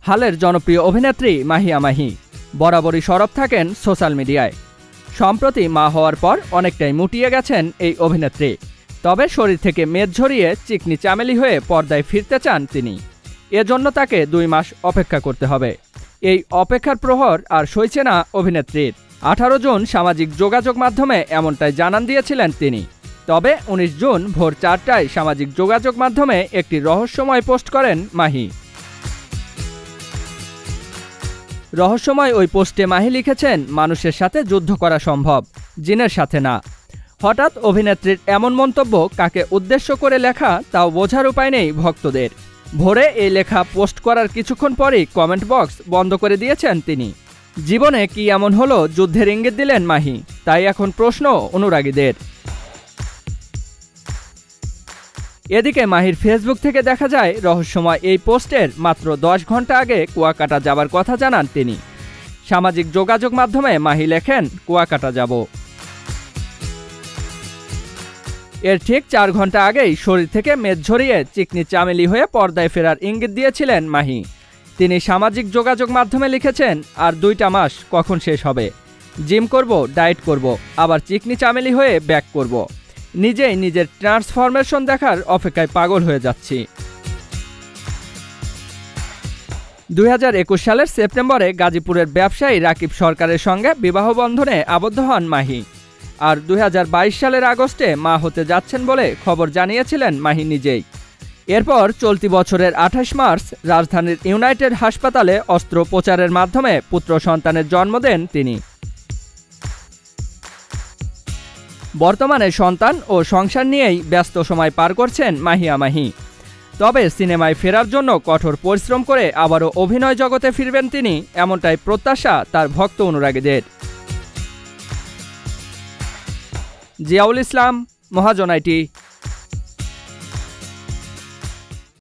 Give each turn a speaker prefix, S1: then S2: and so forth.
S1: হালের জনপ্রিয় অভিনেত্রী মাহিয়া মাহি বরাবরই সরব থাকেন সোশ্যাল মিডিয়ায়। সম্প্রতি মা হওয়ার পর অনেকটাই মুটিয়ে গেছেন এই অভিনেত্রী। তবে শরীর থেকে মেদ ঝরিয়ে চিকনি চামেলি হয়ে পর্দায় ফিরতে চান তিনি। এজন্য তাকে ২ মাস অপেক্ষা করতে হবে। এই অপেক্ষার প্রহর আর সইছে না অভিনেত্রীর। ১৮ জুন সামাজিক যোগাযোগ মাধ্যমে এমনটাই জানান দিয়েছিলেন তিনি। তবে ১৯ জুন ভোর ৪টায় সামাজিক যোগাযোগ মাধ্যমে একটি রহস্যময় পোস্ট করেন মাহি। রহস্যময় ওই পোস্টে মাহি লিখেছেন, মানুষের সাথে যুদ্ধ করা সম্ভব, জিনের সাথে না। হঠাৎ অভিনেত্রীর এমন মন্তব্য কাকে উদ্দেশ্য করে লেখা তাও বোঝার উপায় নেই ভক্তদের। ভোরে এই লেখা পোস্ট করার কিছুক্ষণ পরই কমেন্ট বক্স বন্ধ করে দিয়েছেন তিনি। জীবনে কি এমন হলো যুদ্ধের ইঙ্গিত দিলেন মাহি, তাই এখন প্রশ্ন অনুরাগীদের। এদিকে মাহির ফেসবুক থেকে দেখা যায় রহস্যময় এই পোস্টের মাত্র ১০ ঘন্টা আগে কুয়াকাটা যাবার কথা জানান তিনি। সামাজিক যোগাযোগ মাধ্যমে মাহি লেখেন, কুয়াকাটা যাব। এর ঠিক ৪ ঘন্টা আগেই শরীর থেকে মেদ ঝরিয়ে চিকনি চামেলি হয়ে পর্দায় ফেরার ইঙ্গিত দিয়েছিলেন মাহি। তিনি সামাজিক যোগাযোগ মাধ্যমে লিখেছেন, আর ২টা মাস কখন শেষ হবে? জিম করব, ডায়েট করব, আবার চিকনি চামেলি হয়ে ব্যাক করব। নিজেই নিজের ট্রান্সফরমেশন দেখার অপেক্ষায় পাগল হয়ে যাচ্ছি। ২০২১ সালের সেপ্টেম্বরে গাজীপুরের ব্যবসায়ী রাকিব সরকারের সঙ্গে বিবাহ বন্ধনে আবদ্ধ হন মাহি। আর ২০২২ সালের আগস্টে মা হতে যাচ্ছেন বলে খবর জানিয়েছিলেন মাহি নিজেই। এরপর চলতি বছরের ২৮ মার্চ রাজধানীর ইউনাইটেড হাসপাতালে অস্ত্রোপচারের মাধ্যমে পুত্র সন্তানের জন্ম দেন তিনি। বর্তমানে সন্তান ও সংসার নিয়েই ব্যস্ত সময় পার করছেন মাহিয়া মাহি। তবে সিনেমায় ফেরার জন্য কঠোর পরিশ্রম করে আবারও অভিনয় জগতে ফিরবেন তিনি, এমনটাই প্রত্যাশা তার ভক্ত অনুরাগীদের। জিয়াউল ইসলাম, মহাজন আইটি।